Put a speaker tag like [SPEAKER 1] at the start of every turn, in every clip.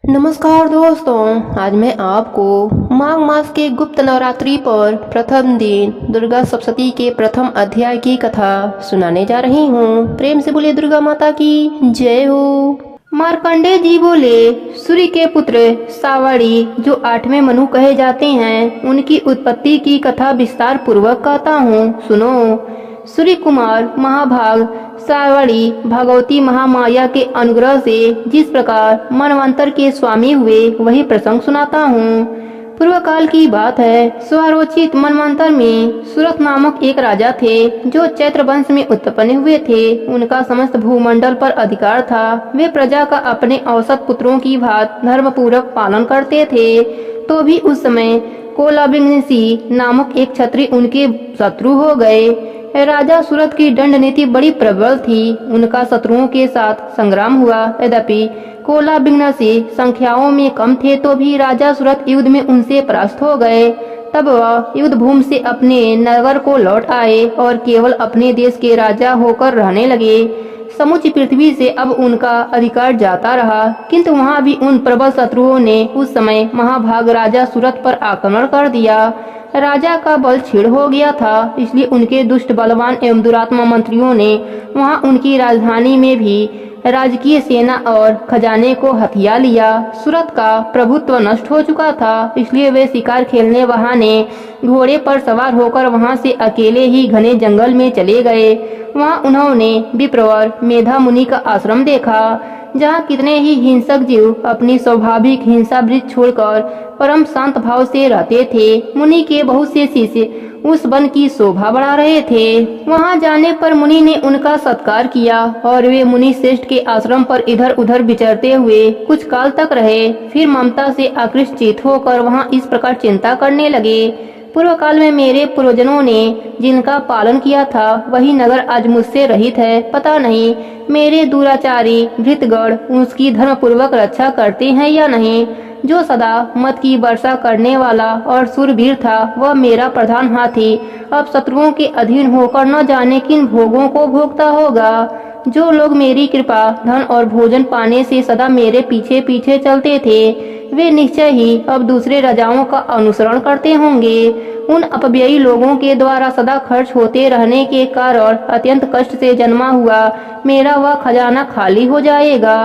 [SPEAKER 1] नमस्कार दोस्तों, आज मैं आपको माघ मास के गुप्त नवरात्रि पर प्रथम दिन दुर्गा सप्तशती के प्रथम अध्याय की कथा सुनाने जा रही हूँ। प्रेम से बोले दुर्गा माता की जय हो। मार्कंडेय जी बोले, सूर्य के पुत्र सावड़ी जो 8वें मनु कहे जाते हैं, उनकी उत्पत्ति की कथा विस्तार पूर्वक कहता हूँ, सुनो। सूर्य कुमार महाभाग सावड़ी भगवती महामाया के अनुग्रह से जिस प्रकार मनवंतर के स्वामी हुए, वही प्रसंग सुनाता हूँ। पूर्व काल की बात है। स्वरोचित मनवंतर में सूरत नामक एक राजा थे, जो चैत्र वंश में उत्पन्न हुए थे। उनका समस्त भूमंडल पर अधिकार था। वे प्रजा का अपने औसत पुत्रों की भांति धर्म पूर्वक पालन करते थे। तो भी उस समय कोलाबिंगसी नामक एक क्षत्रिय उनके शत्रु हो गए। राजा सूरत की दंड नीति बड़ी प्रबल थी। उनका शत्रुओं के साथ संग्राम हुआ। यद्यपि कोलाबिंगसी संख्याओं में कम थे, तो भी राजा सूरत युद्ध में उनसे परास्त हो गए। तब वह युद्ध भूमि से अपने नगर को लौट आए और केवल अपने देश के राजा होकर रहने लगे। समूची पृथ्वी से अब उनका अधिकार जाता रहा, किंतु वहां भी उन प्रबल शत्रुओं ने उस समय महाभाग राजा सूरत पर आक्रमण कर दिया। राजा का बल क्षीण हो गया था, इसलिए उनके दुष्ट बलवान एवं दुरात्मा मंत्रियों ने वहां उनकी राजधानी में भी राजकीय सेना और खजाने को हथिया लिया। सूरत का प्रभुत्व नष्ट हो चुका था, इसलिए वे शिकार खेलने बहाने घोड़े पर सवार होकर वहां से अकेले ही घने जंगल में चले गए। वहां उन्होंने विप्रवर मेधा मुनि का आश्रम देखा, जहाँ कितने ही हिंसक जीव अपनी स्वाभाविक हिंसा वृत्ति छोड़कर परम शांत भाव से रहते थे। मुनि के बहुत से शिष्य उस वन की शोभा बढ़ा रहे थे। वहां जाने पर मुनि ने उनका सत्कार किया और वे मुनि श्रेष्ठ के आश्रम पर इधर उधर विचरते हुए कुछ काल तक रहे। फिर ममता से आकृष्ट होकर वहां इस प्रकार चिंता करने लगे, पूर्व काल में मेरे पूर्वजों ने जिनका पालन किया था, वही नगर आज मुझसे रहित है। पता नहीं मेरे दुराचारी भृतगण उसकी धर्म पूर्वक रक्षा करते हैं या नहीं। जो सदा मत की वर्षा करने वाला और सूरवीर था, वह मेरा प्रधान हाथी अब शत्रुओं के अधीन होकर न जाने किन भोगों को भोगता होगा। जो लोग मेरी कृपा धन और भोजन पाने से सदा मेरे पीछे पीछे चलते थे, वे निश्चय ही अब दूसरे राजाओं का अनुसरण करते होंगे। उन अपव्ययी लोगों के द्वारा सदा खर्च होते रहने के कारण अत्यंत कष्ट से जन्मा हुआ मेरा वह खजाना खाली हो जाएगा।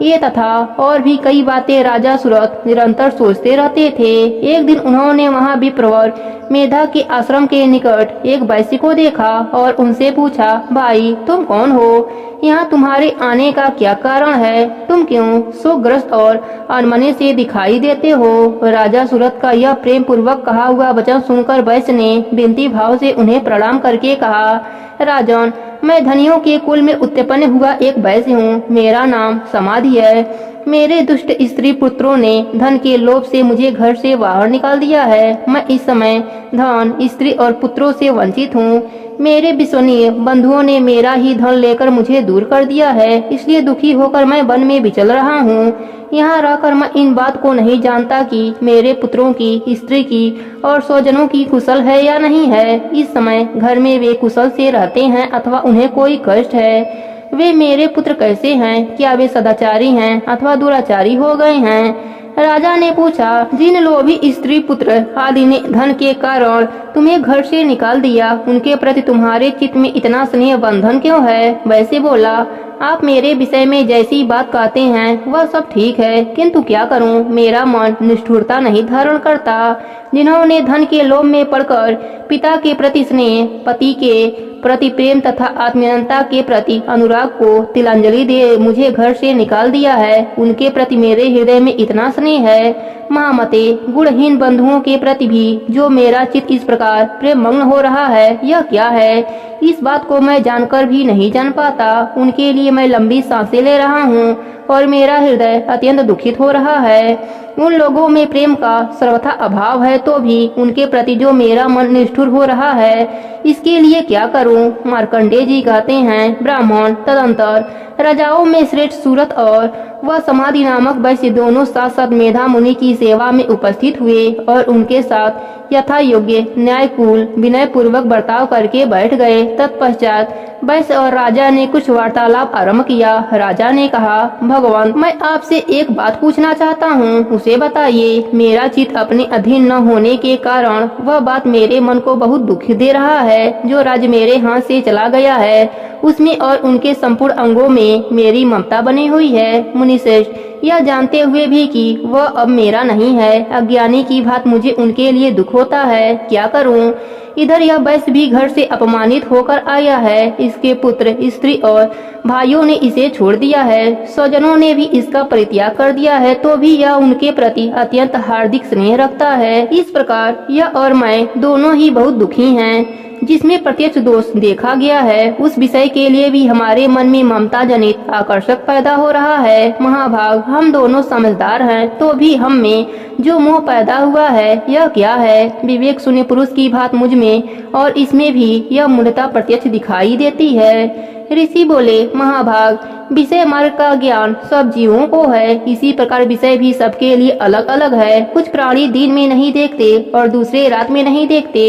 [SPEAKER 1] ये तथा और भी कई बातें राजा सूरत निरंतर सोचते रहते थे। एक दिन उन्होंने वहां विप्रवर मेधा के आश्रम के निकट एक वैश्य को देखा और उनसे पूछा, भाई तुम कौन हो? यहाँ तुम्हारे आने का क्या कारण है? तुम क्यों शोकग्रस्त और अनमने से दिखाई देते हो? राजा सूरत का यह प्रेम पूर्वक कहा हुआ वचन सुनकर वैश्य ने विनती भाव से उन्हें प्रणाम करके कहा, राजन, मैं धनियों के कुल में उत्पन्न हुआ एक वैश्य हूँ। मेरा नाम समाधि है। मेरे दुष्ट स्त्री पुत्रों ने धन के लोभ से मुझे घर से बाहर निकाल दिया है। मैं इस समय धन, स्त्री और पुत्रों से वंचित हूँ। मेरे विश्वनीय बंधुओं ने मेरा ही धन लेकर मुझे दूर कर दिया है, इसलिए दुखी होकर मैं वन में विचल रहा हूँ। यहाँ रहकर मैं इन बात को नहीं जानता कि मेरे पुत्रों की, स्त्री की और स्वजनों की कुशल है या नहीं है। इस समय घर में वे कुशल से रहते हैं अथवा उन्हें कोई कष्ट है। वे मेरे पुत्र कैसे हैं? क्या वे सदाचारी हैं अथवा दुराचारी हो गए हैं? राजा ने पूछा, जिन लोभी स्त्री पुत्र आदि ने धन के कारण तुम्हें घर से निकाल दिया, उनके प्रति तुम्हारे चित्त में इतना स्नेह बंधन क्यों है? वैसे बोला, आप मेरे विषय में जैसी बात कहते हैं वह सब ठीक है, किंतु क्या करूं, मेरा मन निष्ठुरता नहीं धारण करता। जिन्होंने धन के लोभ में पड़कर पिता के प्रति स्नेह, पति के प्रति प्रेम तथा आत्मीयता के प्रति अनुराग को तिलांजलि दे मुझे घर से निकाल दिया है, उनके प्रति मेरे हृदय में इतना स्नेह है। महामते, गुणहीन बंधुओं के प्रति भी जो मेरा चित्त इस प्रकार प्रेम मग्न हो रहा है, यह क्या है? इस बात को मैं जानकर भी नहीं जान पाता। उनके लिए मैं लंबी सांसें ले रहा हूँ और मेरा हृदय अत्यंत दुखित हो रहा है। उन लोगों में प्रेम का सर्वथा अभाव है, तो भी उनके प्रति जो मेरा मन निष्ठुर हो रहा है, इसके लिए क्या करूं? मार्कंडेय जी कहते हैं, ब्राह्मण तदंतर राजाओं में श्रेष्ठ सूरत और वह समाधि नामक वैश्य दोनों साथ साथ मेधा मुनि की सेवा में उपस्थित हुए और उनके साथ यथा योग्य न्यायकूल विनय पूर्वक बर्ताव करके बैठ गए। तत्पश्चात वैश्य और राजा ने कुछ वार्तालाप आरंभ किया। राजा ने कहा, भगवान, मैं आपसे एक बात पूछना चाहता हूँ, उसे बताइए। मेरा चित्त अपने अधीन न होने के कारण वह बात मेरे मन को बहुत दुख दे रहा है। जो राज्य मेरे हाथ से चला गया है उसमें और उनके संपूर्ण अंगों में मेरी ममता बनी हुई है। मुनिश्रेष्ठ, यह जानते हुए भी कि वह अब मेरा नहीं है, अज्ञानी की बात मुझे उनके लिए दुख होता है। क्या करूं? इधर यह वैश्य भी घर से अपमानित होकर आया है। इसके पुत्र, स्त्री और भाइयों ने इसे छोड़ दिया है। स्वजनों ने भी इसका परित्याग कर दिया है, तो भी यह उनके प्रति अत्यंत हार्दिक स्नेह रखता है। इस प्रकार यह और मैं दोनों ही बहुत दुखी हैं। जिसमें प्रत्यक्ष दोष देखा गया है उस विषय के लिए भी हमारे मन में ममता जनित आकर्षक पैदा हो रहा है। महाभाग, हम दोनों समझदार हैं, तो भी हम में जो मोह पैदा हुआ है यह क्या है? विवेक शून्य पुरुष की बात मुझ में और इसमें भी यह मूढ़ता प्रत्यक्ष दिखाई देती है। ऋषि बोले, महाभाग, विषय मार्ग का ज्ञान सब जीवों को है। इसी प्रकार विषय भी सबके लिए अलग अलग है। कुछ प्राणी दिन में नहीं देखते और दूसरे रात में नहीं देखते,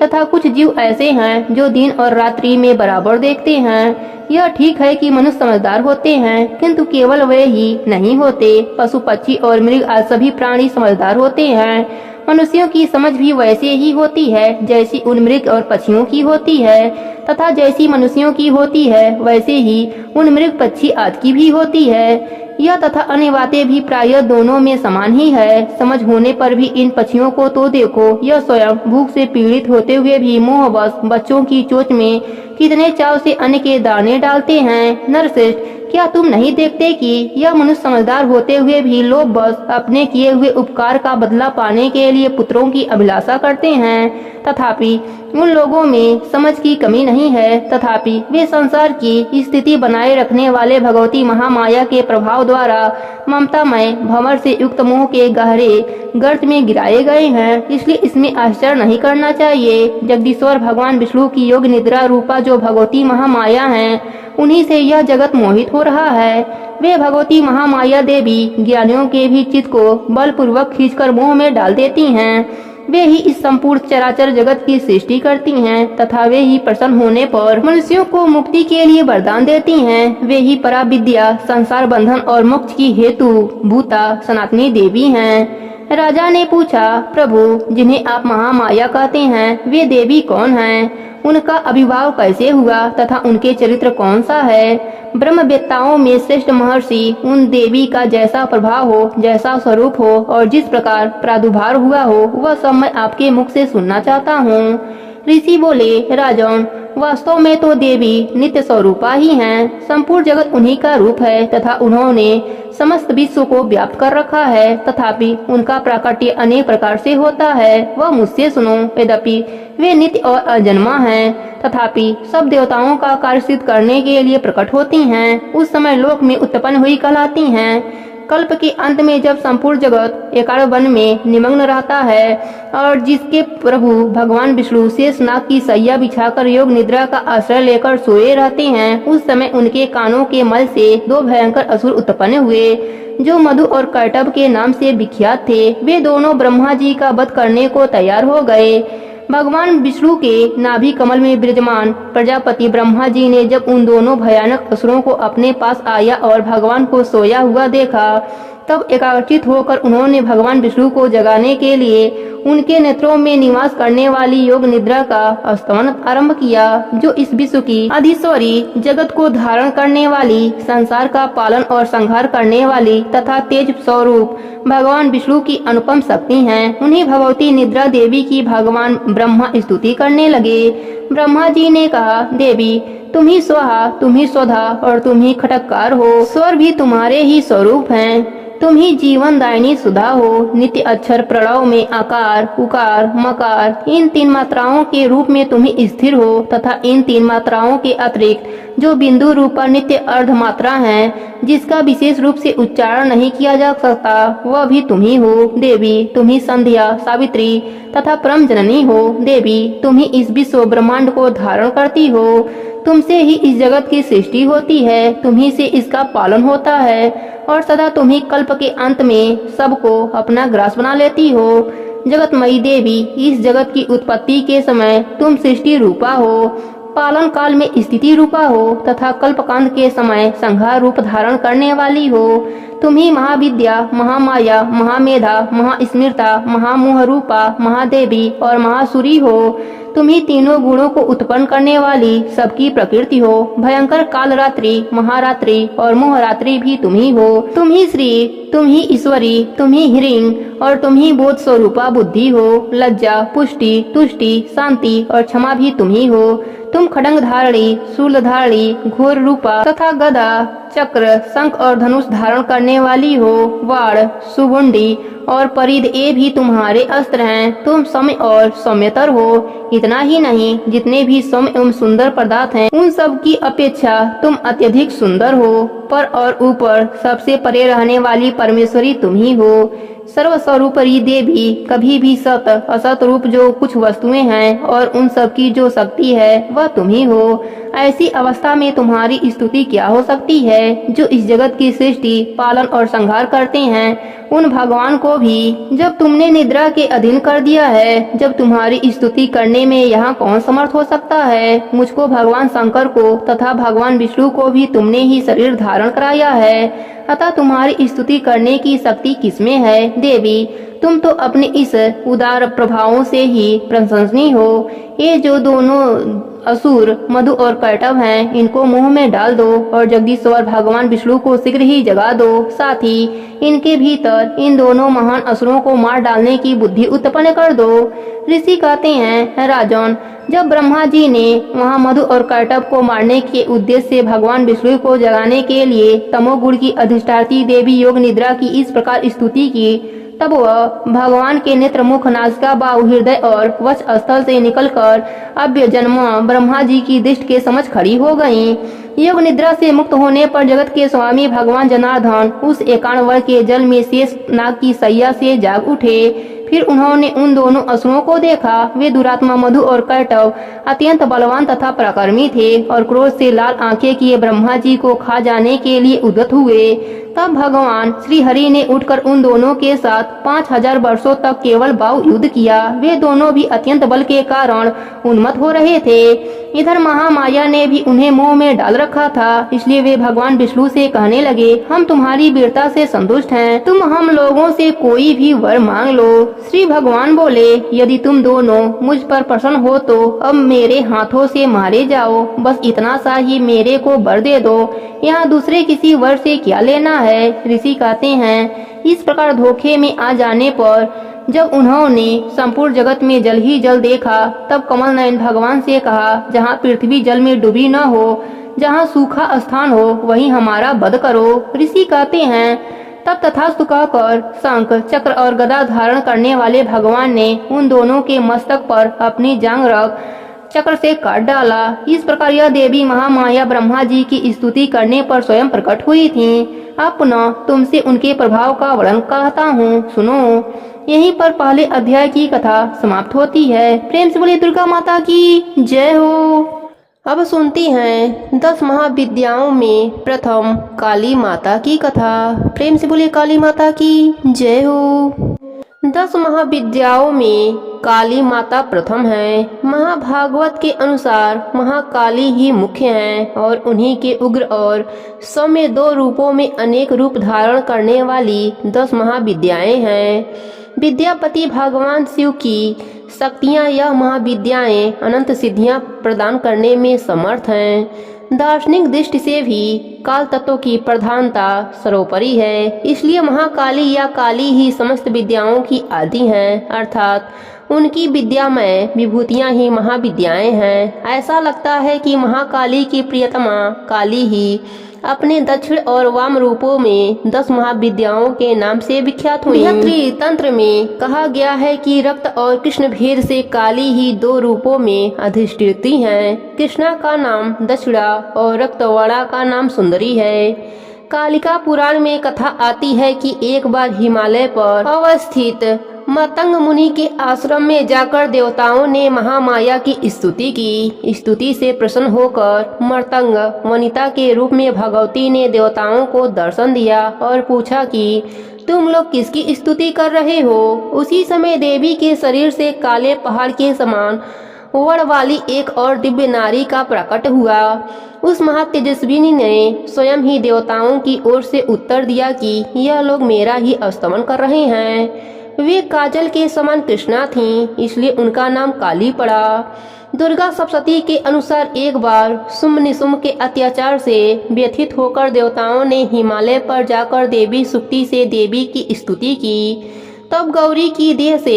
[SPEAKER 1] तथा कुछ जीव ऐसे हैं जो दिन और रात्रि में बराबर देखते हैं। यह ठीक है कि मनुष्य समझदार होते हैं, किंतु केवल वे ही नहीं होते। पशु, पक्षी और मृग आज सभी प्राणी समझदार होते हैं। मनुष्यों की समझ भी वैसे ही होती है जैसी उन मृग और पक्षियों की होती है, तथा जैसी मनुष्यों की होती है वैसे ही उन मृग, पक्षी आदि की भी होती है। यह तथा अन्य बातें भी प्रायः दोनों में समान ही है। समझ होने पर भी इन पक्षियों को तो देखो, यह स्वयं भूख से पीड़ित होते हुए भी मोहवश बच्चों की चोंच में कितने चाव से अन्न के दाने डालते हैं। नरश्रेष्ठ, क्या तुम नहीं देखते कि यह मनुष्य समझदार होते हुए भी लोभवश अपने किए हुए उपकार का बदला पाने के लिए पुत्रों की अभिलाषा करते हैं? तथापि उन लोगों में समझ की कमी नहीं है, तथापि वे संसार की स्थिति बनाए रखने वाले भगवती महामाया के प्रभाव द्वारा ममतामय भंवर से युक्त मोह के गहरे गर्त में गिराए गए हैं। इसलिए इसमें आश्चर्य नहीं करना चाहिए। जगदीश्वर भगवान विष्णु की योग निद्रा रूपा जो भगवती महामाया हैं, उन्हीं से यह जगत मोहित हो रहा है। वे भगवती महामाया देवी ज्ञानियों के भी चित्त को बलपूर्वक खींचकर मोह में डाल देती हैं। वे ही इस संपूर्ण चराचर जगत की सृष्टि करती हैं, तथा वे ही प्रसन्न होने पर मनुष्यों को मुक्ति के लिए वरदान देती हैं। वे ही परा विद्या, संसार बंधन और मोक्ष की हेतु भूता सनातनी देवी हैं। राजा ने पूछा, प्रभु, जिन्हें आप महामाया कहते हैं, वे देवी कौन हैं? उनका अभिभाव कैसे हुआ तथा उनके चरित्र कौन सा है? ब्रह्मवेत्ताओं में श्रेष्ठ महर्षि उन देवी का जैसा प्रभाव हो, जैसा स्वरूप हो और जिस प्रकार प्रादुर्भाव हुआ हो, वह सब मैं आपके मुख से सुनना चाहता हूँ। ऋषि बोले, राजन, वास्तव में तो देवी नित्य स्वरूपा ही हैं। संपूर्ण जगत उन्हीं का रूप है तथा उन्होंने समस्त विश्व को व्याप्त कर रखा है। तथापि उनका प्राकट्य अनेक प्रकार से होता है, वह मुझसे सुनो। यद्यपि वे नित्य और अजन्मा हैं, तथापि सब देवताओं का कार्य सिद्ध करने के लिए प्रकट होती हैं। उस समय लोक में उत्पन्न हुई कहलाती हैं। कल्प के अंत में जब संपूर्ण जगत एकाग्र वन में निमग्न रहता है और जिसके प्रभु भगवान विष्णु शेषनाग की सैया बिछाकर योग निद्रा का आश्रय लेकर सोए रहते हैं, उस समय उनके कानों के मल से दो भयंकर असुर उत्पन्न हुए जो मधु और कैटभ के नाम से विख्यात थे। वे दोनों ब्रह्मा जी का वध करने को तैयार हो गए। भगवान विष्णु के नाभि कमल में विराजमान प्रजापति ब्रह्मा जी ने जब उन दोनों भयानक असुरों को अपने पास आया और भगवान को सोया हुआ देखा, तब एकाग्रचित होकर उन्होंने भगवान विष्णु को जगाने के लिए उनके नेत्रों में निवास करने वाली योग निद्रा का स्तवन आरंभ किया, जो इस विश्व की अधीश्वरी, जगत को धारण करने वाली, संसार का पालन और संहार करने वाली तथा तेज स्वरूप भगवान विष्णु की अनुपम शक्ति हैं। उन्हीं भगवती निद्रा देवी की भगवान ब्रह्मा स्तुति करने लगे। ब्रह्मा जी ने कहा, देवी, तुम ही स्वाहा, तुम ही स्वधा और तुम ही खटककार हो। स्वर भी तुम्हारे ही स्वरूप हैं। तुम ही जीवन दायिनी सुधा हो। नित्य अक्षर प्रणव में आकार, उकार, मकार, इन तीन मात्राओं के रूप में तुम ही स्थिर हो, तथा इन तीन मात्राओं के अतिरिक्त जो बिंदु रूपा नित्य अर्ध मात्रा है, जिसका विशेष रूप से उच्चारण नहीं किया जा सकता, वह भी तुम ही हो। देवी, तुम ही संध्या, सावित्री तथा परम जननी हो। देवी, तुम ही इस विश्व ब्रह्मांड को धारण करती हो। तुमसे ही इस जगत की सृष्टि होती है, तुम ही से इसका पालन होता है और सदा तुम ही कल्प के अंत में सबको अपना ग्रास बना लेती हो। जगतमयी देवी, इस जगत की उत्पत्ति के समय तुम सृष्टि रूपा हो। पालन काल में स्थिति रूपा हो तथा कल्पकांत के समय संहार रूप धारण करने वाली हो। तुम ही महाविद्या, महामाया, महामेधा, महास्मृता, महामोह रूपा, महादेवी और महासुरी हो। तुम ही तीनों गुणों को उत्पन्न करने वाली सबकी प्रकृति हो। भयंकर कालरात्रि, महारात्रि और मोहरात्रि भी तुम ही हो। तुम ही श्री, तुम ही ईश्वरी, तुम ही हिरिंग और तुम ही बोध स्वरूपा बुद्धि हो। लज्जा, पुष्टि, तुष्टि, शांति और क्षमा भी तुम ही हो। तुम खड्ग धारणी, शूल धारणी, घोर रूपा तथा गदा, चक्र, शंख और धनुष धारण करने वाली हो। वाण, सुगुंडी और परिध ये भी तुम्हारे अस्त्र हैं। तुम सौम्य और सौम्यतर हो। इतना ही नहीं, जितने भी सौम्य एवं सुंदर पदार्थ हैं उन सब की अपेक्षा तुम अत्यधिक सुंदर हो। पर और ऊपर सबसे परे रहने वाली परमेश्वरी तुम ही हो। सर्वस्वरूपरी देवी, कभी भी सत असत रूप जो कुछ वस्तुएं हैं और उन सब की जो शक्ति है वह तुम ही हो। ऐसी अवस्था में तुम्हारी स्तुति क्या हो सकती है? जो इस जगत की सृष्टि, पालन और संहार करते हैं उन भगवान को भी जब तुमने निद्रा के अधीन कर दिया है, जब तुम्हारी स्तुति करने में यहाँ कौन समर्थ हो सकता है? मुझको, भगवान शंकर को तथा भगवान विष्णु को भी तुमने ही शरीर धारण कराया है, अतः तुम्हारी स्तुति करने की शक्ति किसमें है? देवी, तुम तो अपने इस उदार प्रभावों से ही प्रशंसनीय हो। ये जो दोनों असुर मधु और कैटव हैं, इनको मुंह में डाल दो और जगदीश्वर भगवान विष्णु को शीघ्र ही जगा दो। साथ ही इनके भीतर इन दोनों महान असुरों को मार डालने की बुद्धि उत्पन्न कर दो। ऋषि कहते हैं, राजन, जब ब्रह्मा जी ने वहाँ मधु और कैटव को मारने के उद्देश्य से भगवान विष्णु को जगाने के लिए तमोगुण की अधिष्ठात्री देवी योग निद्रा की इस प्रकार स्तुति की, तब वह भगवान के नेत्र, मुख, नासिका, बाहु, हृदय और वक्ष स्थल से निकलकर अव्य जन्म ब्रह्मा जी की दृष्टि के समझ खड़ी हो गईं। योग निद्रा से मुक्त होने पर जगत के स्वामी भगवान जनार्दन उस 51 वर्ष के जल में शेष नाग की सैया से जाग उठे। फिर उन्होंने उन दोनों असुरों को देखा। वे दुरात्मा मधु और कैटव अत्यंत बलवान तथा पराक्रमी थे और क्रोध से लाल आंखें किए ब्रह्मा जी को खा जाने के लिए उद्यत हुए। तब भगवान श्री हरि ने उठकर उन दोनों के साथ 5000 वर्षों तक केवल बाहु युद्ध किया। वे दोनों भी अत्यंत बल के कारण उन्मत्त हो रहे थे। इधर महामाया ने भी उन्हें मोह में डाल रखा था, इसलिए वे भगवान विष्णु से कहने लगे, हम तुम्हारी वीरता से संतुष्ट हैं, तुम हम लोगों से कोई भी वर मांग लो। श्री भगवान बोले, यदि तुम दोनों मुझ पर प्रसन्न हो तो अब मेरे हाथों से मारे जाओ। बस इतना सा ही मेरे को वर दे दो, यहाँ दूसरे किसी वर से क्या लेना है। ऋषि कहते हैं, इस प्रकार धोखे में आ जाने पर जब उन्होंने संपूर्ण जगत में जल ही जल देखा, तब कमल नयन भगवान से कहा, जहाँ पृथ्वी जल में डूबी न हो, जहाँ सूखा स्थान हो, वहीं हमारा वध करो। ऋषि कहते हैं, तब तथास्तु कहकर शंख, चक्र और गदा धारण करने वाले भगवान ने उन दोनों के मस्तक पर अपनी जांग रख चक्र से काट डाला। इस प्रकार यह देवी महामाया ब्रह्मा जी की स्तुति करने पर स्वयं प्रकट हुई थीं। अब पुनः तुमसे उनके प्रभाव का वर्णन कहता हूँ, सुनो। यहीं पर पहले अध्याय की कथा समाप्त होती है। प्रेम से बोलिए दुर्गा माता की जय हो। अब सुनते हैं 10 महाविद्याओं में प्रथम काली माता की कथा। प्रेम से बोलिए काली माता की जय हो। 10 महाविद्याओं में काली माता प्रथम है। महाभागवत के अनुसार महाकाली ही मुख्य हैं और उन्हीं के उग्र और सौम्य 2 रूपों में अनेक रूप धारण करने वाली 10 महाविद्याएं हैं। विद्यापति भगवान शिव की शक्तियां, यह महाविद्याएं अनंत सिद्धियां प्रदान करने में समर्थ हैं। दार्शनिक दृष्टि से भी काल तत्व की प्रधानता सर्वोपरि है, इसलिए महाकाली या काली ही समस्त विद्याओं की आदि हैं, अर्थात उनकी विद्यामय विभूतियां ही महाविद्याएं हैं। ऐसा लगता है कि महाकाली की प्रियतमा काली ही अपने दक्षिण और वाम रूपों में 10 महाविद्याओं के नाम से विख्यात हुई। तंत्र में कहा गया है कि रक्त और कृष्ण भेद से काली ही 2 रूपों में अधिष्ठित हैं। कृष्णा का नाम दक्षिणा और रक्तवर्णा का नाम सुंदरी है। कालिका पुराण में कथा आती है कि एक बार हिमालय पर अवस्थित मतंग मुनि के आश्रम में जाकर देवताओं ने महामाया की स्तुति की। स्तुति से प्रसन्न होकर मर्तंग वनिता के रूप में भगवती ने देवताओं को दर्शन दिया और पूछा कि तुम लोग किसकी स्तुति कर रहे हो। उसी समय देवी के शरीर से काले पहाड़ के समान वर्ण वाली एक और दिव्य नारी का प्रकट हुआ। उस महातेजस्विनी ने स्वयं ही देवताओं की ओर से उत्तर दिया कि यह लोग मेरा ही स्तमन कर रहे हैं। वे काजल के समान कृष्णा थीं, इसलिए उनका नाम काली पड़ा। दुर्गा सप्तशती के अनुसार एक बार शुंभ निशुंभ के अत्याचार से व्यथित होकर देवताओं ने हिमालय पर जाकर देवी सुक्ति से देवी की स्तुति की। तब गौरी की देह से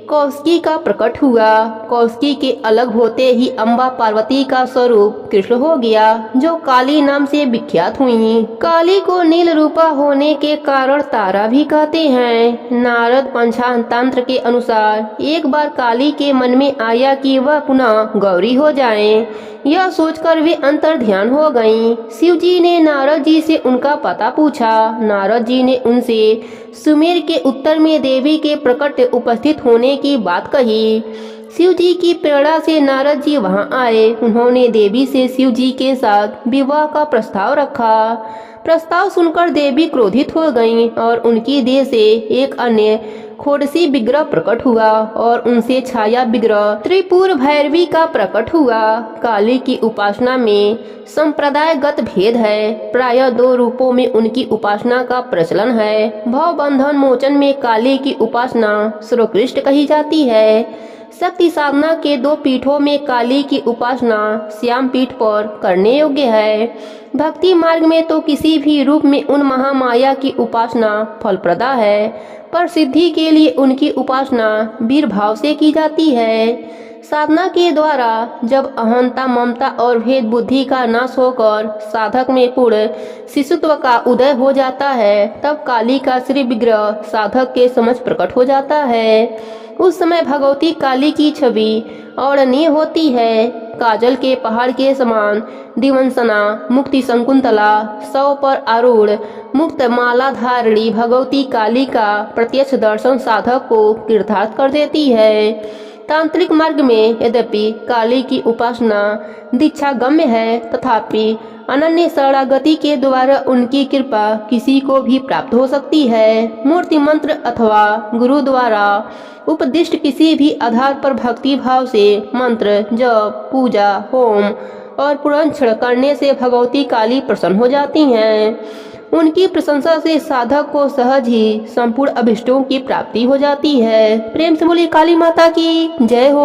[SPEAKER 1] कौशिकी का प्रकट हुआ। कौशिकी के अलग होते ही अम्बा पार्वती का स्वरूप कृष्ण हो गया, जो काली नाम से विख्यात हुई। काली को नील रूपा होने के कारण तारा भी कहते हैं। नारद पंचांग के अनुसार एक बार काली के मन में आया कि वह पुनः गौरी हो जाएं। यह सोचकर वे अंतर ध्यान हो गईं। शिव जी ने नारद जी से उनका पता पूछा। नारद जी ने उनसे सुमेर के उत्तर में देवी के प्रकट उपस्थित होने की बात कही। शिव जी की प्रेरणा से नारद जी वहां आए। उन्होंने देवी से शिव जी के साथ विवाह का प्रस्ताव रखा। प्रस्ताव सुनकर देवी क्रोधित हो गईं और उनकी देह से एक अन्य खोड़सी विग्रह प्रकट हुआ और उनसे छाया विग्रह त्रिपुर भैरवी का प्रकट हुआ। काली की उपासना में संप्रदायगत भेद है। प्रायः 2 रूपों में उनकी उपासना का प्रचलन है। भव बंधन मोचन में काली की उपासना सर्वोत्कृष्ट कही जाती है। शक्ति साधना के 2 पीठों में काली की उपासना श्याम पीठ पर करने योग्य है। भक्ति मार्ग में तो किसी भी रूप में उन महामाया की उपासना फलप्रदा है, पर सिद्धि के लिए उनकी उपासना वीर भाव से की जाती है। साधना के द्वारा जब अहंता ममता और भेद बुद्धि का नाश होकर साधक में पूर्ण शिशुत्व का उदय हो जाता है, तब काली का श्री विग्रह साधक के समक्ष प्रकट हो जाता है। उस समय भगवती काली की छवि औरणीय होती है। काजल के पहाड़ के समान दिवंसना मुक्ति शंकुंतला सौ पर आरूढ़ मुक्त माला धारिणी भगवती काली का प्रत्यक्ष दर्शन साधक को कृतार्थ कर देती है। तांत्रिक मार्ग में यद्यपि काली की उपासना दीक्षा गम्य है, तथापि अनन्य शरणागति के द्वारा उनकी कृपा किसी को भी प्राप्त हो सकती है। मूर्ति मंत्र अथवा गुरु द्वारा उपदिष्ट किसी भी आधार पर भक्ति भाव से मंत्र जप पूजा होम और पुरंक्षण करने से भगवती काली प्रसन्न हो जाती हैं। उनकी प्रशंसा से साधक को सहज ही संपूर्ण अभिष्टों की प्राप्ति हो जाती है। प्रेम से बोली काली माता की जय हो।